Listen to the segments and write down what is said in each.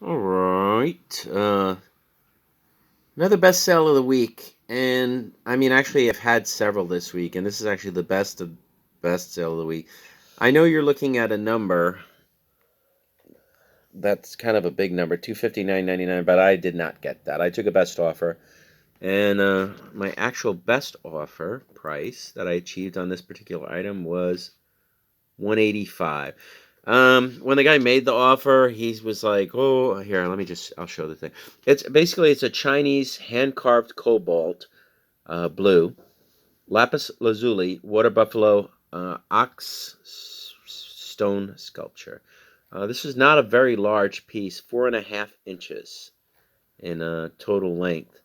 All right. Another best sale of the week. And I mean, actually, I've had several this week, and this is actually the best of best sale of the week. I know you're looking at a number that's kind of a big number, 259.99, but I did not get that. I took a best offer, and my actual best offer price that I achieved on this particular item was 185. When the guy made the offer, he was like, "Oh, here, I'll show the thing. It's a Chinese hand-carved cobalt blue lapis lazuli water buffalo ox stone sculpture. This is not a very large piece, 4.5 inches in total length,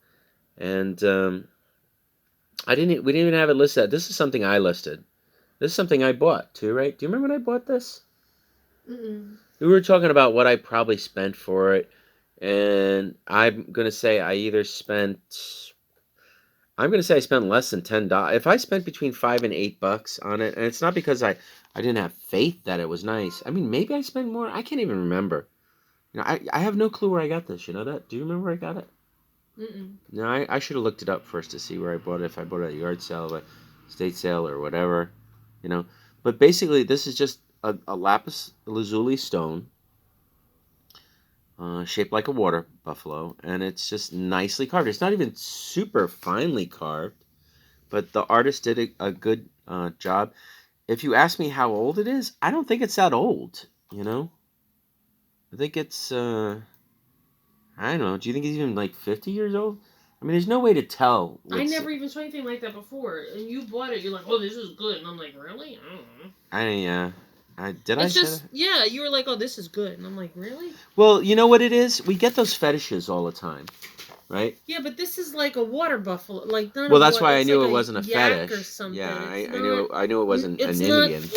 and we didn't even have it listed. This is something I listed. This is something I bought too, right? Do you remember when I bought this? Mm-mm. We were talking about what I probably spent for it, and I'm gonna say I spent less than $10. If I spent between $5 and $8 on it, and it's not because I didn't have faith that it was nice. I mean, maybe I spent more. I can't even remember. I have no clue where I got this. You know that? Do you remember where I got it? Mm-mm. No, I should have looked it up first to see where I bought it. If I bought it at a yard sale, a state sale, or whatever, you know. But basically, this is just a lapis lazuli stone, shaped like a water buffalo, and it's just nicely carved. It's not even super finely carved, but the artist did a good job. If you ask me how old it is, I don't think it's that old. You know, I think it's I don't know. Do you think he's even like 50 years old? I mean, there's no way to tell. I never even saw anything like that before. And you bought it, you're like, oh, this is good. And I'm like, really? I don't know. I It's say just, that? yeah, you were like, oh, this is good. And I'm like, really? Well, you know what it is? We get those fetishes all the time, right? Yeah, but this is like a water buffalo. Like, not a Well, that's water. why I It's knew like it a wasn't a yak or fetish. something. Yeah, It's I not. knew it wasn't It's an not. Indian.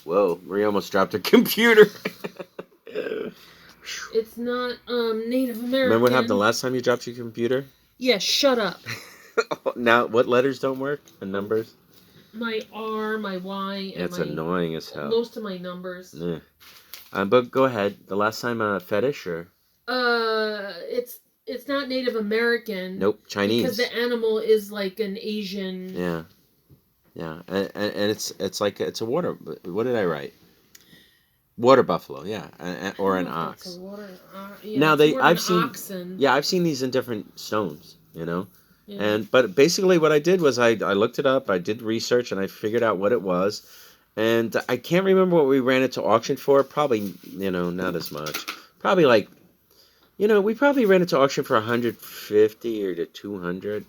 Whoa, Marie almost dropped her computer. It's not Native American. Remember what happened the last time you dropped your computer? Yeah, shut up. Now, what letters don't work and numbers? My R, my Y, and It's my annoying as hell. most of my numbers. Yeah. But go ahead. The last time fetish or? It's not Native American. Nope, Chinese. Because the animal is like an Asian. Yeah, yeah, and it's like it's a water. What did I write? Water buffalo, yeah, or an ox. Now I've seen these in different stones, you know, Yeah. and but basically what I did was I looked it up, I did research, and I figured out what it was, and I can't remember what we ran it to auction for. Probably, not as much. Probably like, we probably ran it to auction for 150 or to 200.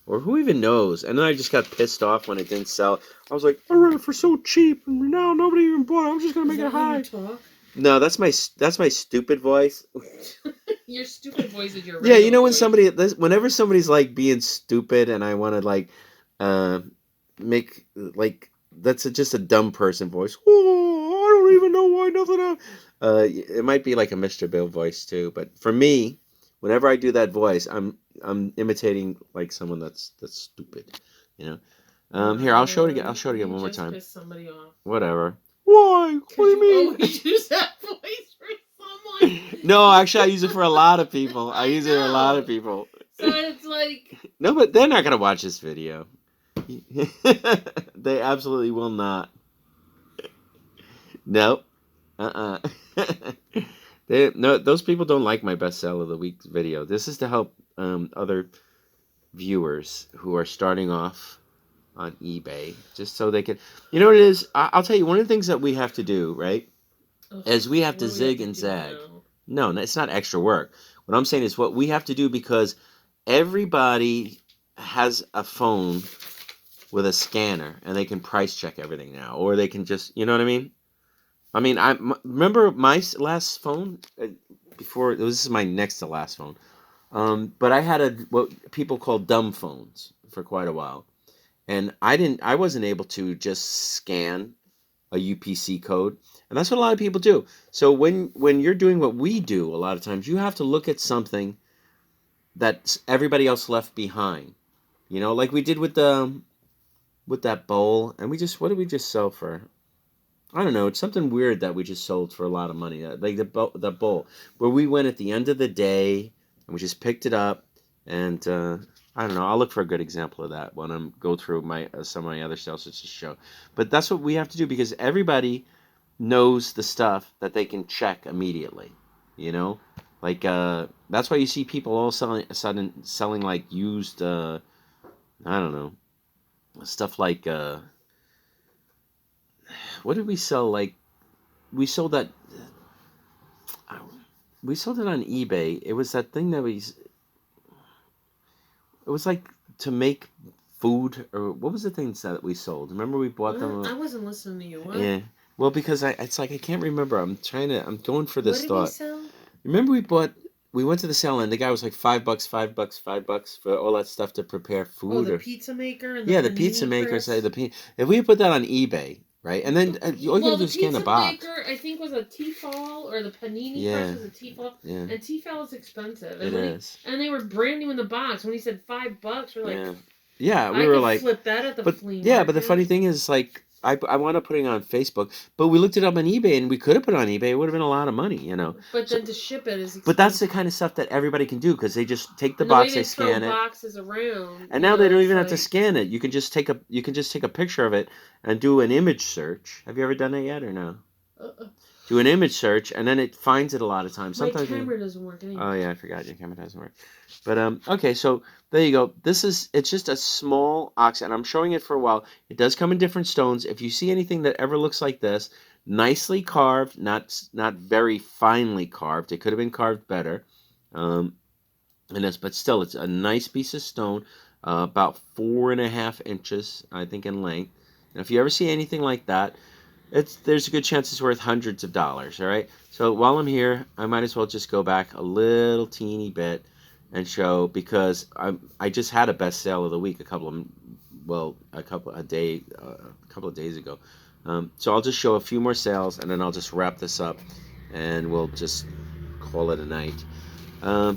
Or who even knows? And then I just got pissed off when it didn't sell. I was like, I ran it for so cheap, and now nobody even bought it. I'm just gonna make it high. No, that's my stupid voice. Your stupid voice is your Yeah, whenever somebody's like being stupid, and I want to like, make like just a dumb person voice. Oh, I don't even know why nothing. It might be like a Mr. Bill voice too, but for me, whenever I do that voice, I'm imitating like someone that's stupid, you know. Here, I'll show it again. I'll show it again one more time. Piss somebody off. Whatever. Why? What do you mean? Always use that voice for someone. No, actually, I use it for a lot of people. I use it for a lot of people. So it's like. No, but they're not gonna watch this video. They absolutely will not. Nope. No, those people don't like my best sell of the week video. This is to help other viewers who are starting off on eBay, just so they can. You know what it is? I'll tell you, one of the things that we have to do, right, is we have to zig and zag. No, it's not extra work. What I'm saying is what we have to do, because everybody has a phone with a scanner and they can price check everything now, or they can just, you know what I mean? I mean, remember my last phone before. This is my next to last phone. But I had what people call dumb phones for quite a while, and I wasn't able to just scan a UPC code, and that's what a lot of people do. So when you're doing what we do, a lot of times you have to look at something that everybody else left behind. Like we did with that bowl, and what did we just sell for? I don't know. It's something weird that we just sold for a lot of money. Like the bowl, where we went at the end of the day and we just picked it up. And I don't know. I'll look for a good example of that when I'm go through my some of my other sales just to show. But that's what we have to do because everybody knows the stuff that they can check immediately. You know, like that's why you see people all selling like used. I don't know, stuff like what did we sell? Like we sold that. We sold it on eBay. It was that thing that it was like to make food, or what was the things that we sold? Remember we bought them? I wasn't listening to you. What? Yeah. Well, because it's like I can't remember. I'm going for this What did thought. we sell? Remember we went to the sale and the guy was like $5, $5, $5 for all that stuff to prepare food. Oh, the or pizza maker and the yeah, the pizza panini maker press? say if we put that on eBay, right? And then all you gotta do is scan the box. Pizza maker, I think, was a Tefal, or the panini Yeah. press was a Tefal. Yeah. And Tefal is expensive. It is. And they were brand new in the box. When he said $5, we're like, Yeah. Yeah, we I were could like, flip that at the but flea yeah, market. but the funny thing is, like, I want to put it on Facebook, but we looked it up on eBay, and we could have put it on eBay. It would have been a lot of money, you know. But then to ship it is expensive. But that's the kind of stuff that everybody can do because they just take the And box, they they scan it, boxes around, and now they don't even have to scan it. You can just take a picture of it and do an image search. Have you ever done that yet or no? Do an image search, and then it finds it a lot of times. Sometimes my camera doesn't work anymore. Oh yeah, I forgot your camera doesn't work. But okay, so there you go. It's just a small ox, and I'm showing it for a while. It does come in different stones. If you see anything that ever looks like this, nicely carved, not very finely carved. It could have been carved better. But still, it's a nice piece of stone, about 4.5 inches, I think, in length. And if you ever see anything like that, there's a good chance it's worth hundreds of dollars. All right. So while I'm here, I might as well just go back a little teeny bit and show, because I just had a best sale of the week a couple of days ago. So I'll just show a few more sales and then I'll just wrap this up and we'll just call it a night.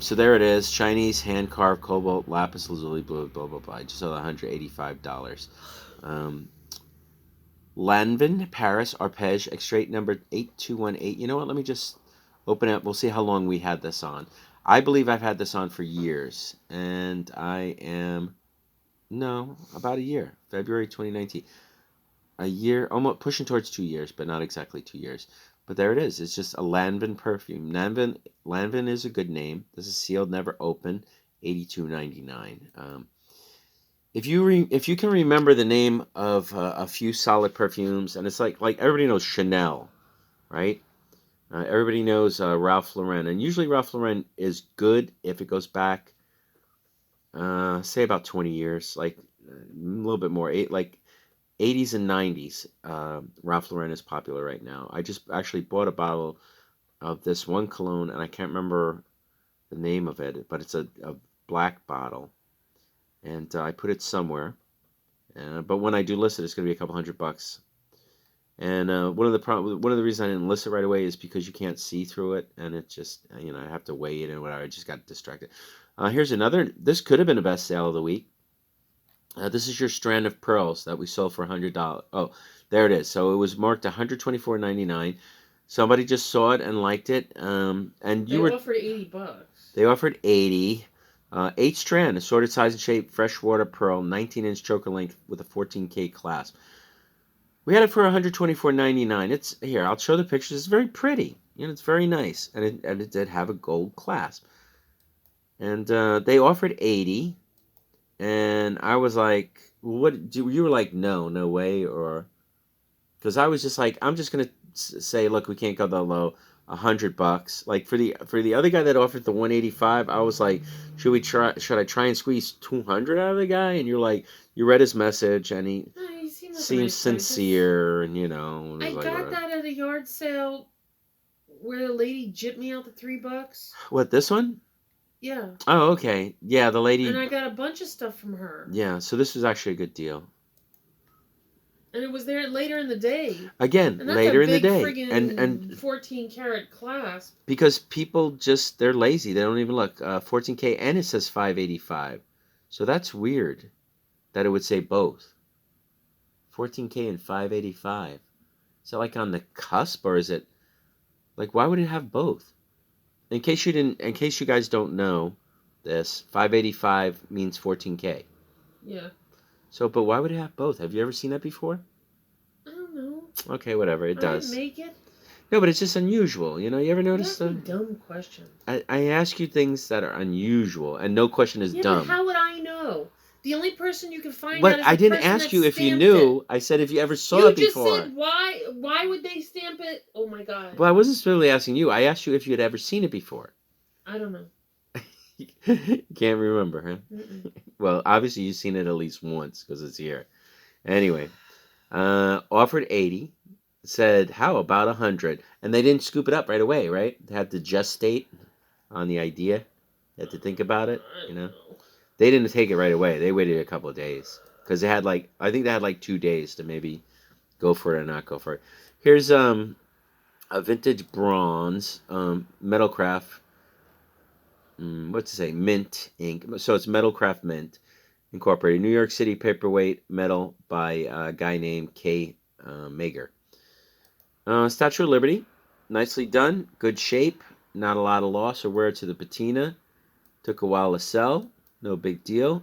So there it is, Chinese hand carved cobalt lapis lazuli blue, blah blah blah. I just sold $185. Lanvin, Paris, Arpege, Extrait number 8218. You know what? Let me just open it up. We'll see how long we had this on. I believe I've had this on for years. And about a year. February 2019. A year, almost pushing towards 2 years, but not exactly 2 years. But there it is. It's just a Lanvin perfume. Lanvin is a good name. This is sealed, never opened. $82.99. If you can remember the name of a few solid perfumes, and it's like everybody knows Chanel, right? Everybody knows Ralph Lauren, and usually Ralph Lauren is good if it goes back, say about 20 years, like a little bit more, like 80s and 90s. Ralph Lauren is popular right now. I just actually bought a bottle of this one cologne, and I can't remember the name of it, but it's a black bottle. And I put it somewhere, but when I do list it, it's going to be a couple $100. And one of the reasons I didn't list it right away is because you can't see through it, and it just I have to weigh it and whatever. I just got distracted. Here's another. This could have been a best sale of the week. This is your strand of pearls that we sold for $100. Oh, there it is. So it was marked $124.99. Somebody just saw it and liked it, and they offered $80. They offered $80. 8 strand, assorted size and shape, freshwater pearl, 19-inch choker length with a 14K clasp. We had it for $124.99. It's here. I'll show the pictures. It's very pretty. It's very nice, and it did have a gold clasp. And they offered $80, and I was like, "What?" You were like, "No, no way," or because I was just like, "I'm just gonna say, look, we can't go that low." $100. Like for the other guy that offered the 185, I was like, should I try and squeeze 200 out of the guy? And you're like, you read his message and he seems sincere, and I got that at a yard sale where the lady gypped me out the $3. What, this one? Yeah. Oh, okay. Yeah, the lady. And I got a bunch of stuff from her. Yeah, so this was actually a good deal. And it was there later in the day. Again, later in the day. And 14 karat clasp. Because people they're lazy. They don't even look. 14K, and it says 585. So that's weird that it would say both. 14K and 585. Is it like on the cusp, or is it like why would it have both? In case you guys don't know this, 585 means 14K. Yeah. So, but why would it have both? Have you ever seen that before? I don't know. Okay, whatever. It I does. didn't make it. No, but it's just unusual. You ever You notice ask me dumb questions. I ask you things that are unusual, and no question is Yeah, dumb. but how would I know? The only person you can find But out is I the didn't person ask that you if you stamped knew. it. I said if you ever saw You it just before. said why? Why would they stamp it? Oh my god. Well, I wasn't specifically asking you. I asked you if you had ever seen it before. I don't know. Can't remember, huh? Mm-mm. Well, obviously you've seen it at least once because it's here. Anyway, offered 80. Said how about 100? And they didn't scoop it up right away, right? They had to gestate on the idea. They had to think about it. I don't know. They didn't take it right away. They waited a couple of days because they had I think they had like 2 days to maybe go for it or not go for it. Here's a vintage bronze Metalcraft. What's it say? Mint ink. So it's Metalcraft Mint Incorporated. New York City paperweight metal by a guy named K. Mager. Statue of Liberty. Nicely done. Good shape. Not a lot of loss or wear to the patina. Took a while to sell. No big deal.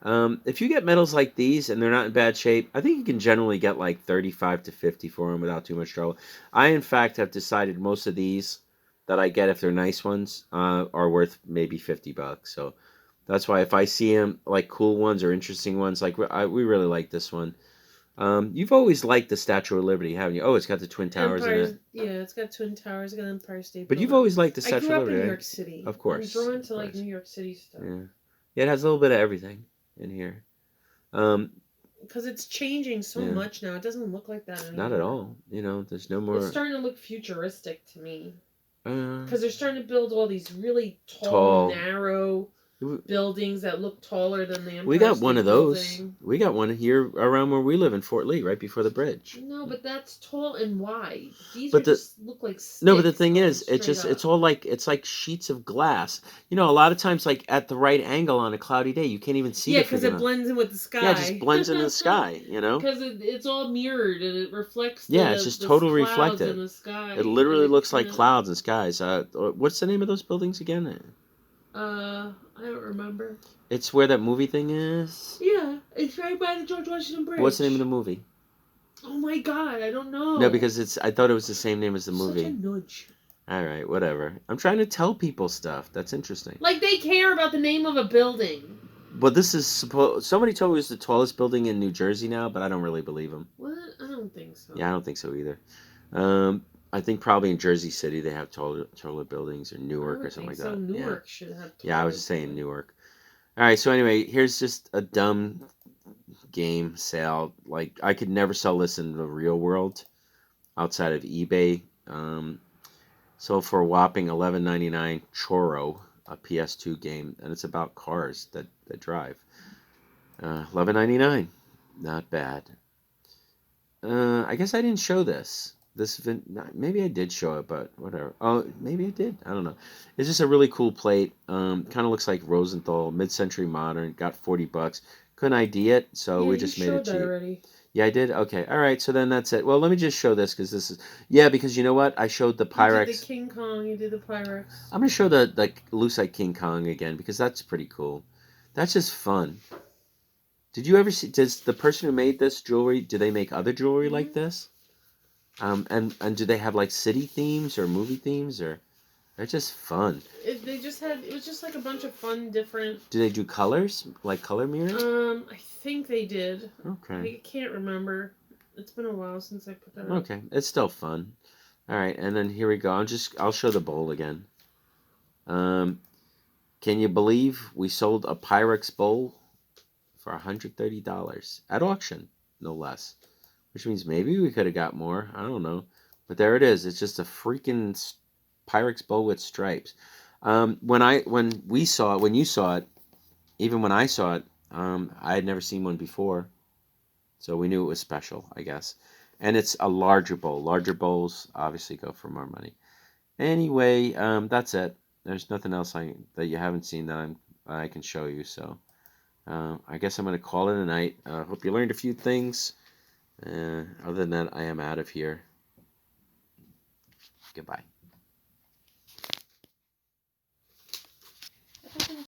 If you get metals like these and they're not in bad shape, I think you can generally get like 35 to 50 for them without too much trouble. I, in fact, have decided most of these that I get, if they're nice ones, are worth maybe $50. So that's why if I see them, like cool ones or interesting ones, like we really like this one. You've always liked the Statue of Liberty, haven't you? Oh, it's got the Twin Towers in it. Yeah, it's got Twin Towers, it's got Empire State But Building. you've always liked the Statue I grew of up Liberty, in New right? York City. Of course. I'm drawn to like New York City stuff. Yeah, it has a little bit of everything in here. Because it's changing so much now. It doesn't look like that anymore. Not at all. There's no more. It's starting to look futuristic to me. Because they're starting to build all these really tall, narrow buildings that look taller than the Empire We got State one of those. Building. We got one here around where we live in Fort Lee, right before the bridge. No, but that's tall and wide. These just look like sticks. No, but the thing is, it's all like sheets of glass. A lot of times, like at the right angle on a cloudy day, you can't even see. Yeah, because it blends in with the sky. Yeah, it just blends into the sky. Because it's all mirrored and it reflects. It's just totally reflective. In the sky. It literally looks like clouds and skies. What's the name of those buildings again? I don't remember. It's where that movie thing is? Yeah, it's right by the George Washington Bridge. What's the name of the movie? Oh my god, I don't know. No, because I thought it was the same name as the movie. Such a nudge. Alright, whatever. I'm trying to tell people stuff. That's interesting. Like they care about the name of a building. Well, this is somebody told me it's the tallest building in New Jersey now, but I don't really believe them. What? I don't think so. Yeah, I don't think so either. I think probably in Jersey City they have taller buildings, or Newark or something like that. Newark should have. Yeah, I was just saying Newark. All right, so anyway, here's just a dumb game sale. Like I could never sell this in the real world, outside of eBay. So for a whopping $11.99, Choro, a PS2 game, and it's about cars that drive. $11.99, not bad. I guess I didn't show this. Maybe I did show it, but whatever. Oh, maybe I did. I don't know. It's just a really cool plate. Kind of looks like Rosenthal, mid-century modern. Got $40. Couldn't ID it, so we just made it cheap. Already. Yeah, I did. Okay, all right. So then that's it. Well, let me just show this because this is because you know what? I showed the Pyrex. You did the King Kong. You did the Pyrex. I'm gonna show the Lucite King Kong again because that's pretty cool. That's just fun. Did you ever see? Does the person who made this jewelry? Do they make other jewelry like this? And do they have like city themes or movie themes, or they're just fun? It was just like a bunch of fun different. Do they do colors, like color mirrors? I think they did. Okay. I can't remember. It's been a while since I put that up. Okay, it's still fun. All right, and then here we go. I'll show the bowl again. Can you believe we sold a Pyrex bowl for $130 at auction, no less? Which means maybe we could have got more. I don't know. But there it is. It's just a freaking Pyrex bowl with stripes. When you saw it, even when I saw it, I had never seen one before. So we knew it was special, I guess. And it's a larger bowl. Larger bowls obviously go for more money. Anyway, that's it. There's nothing else that you haven't seen that I can show you. So I guess I'm going to call it a night. Hope you learned a few things. Other than that, I am out of here. Goodbye.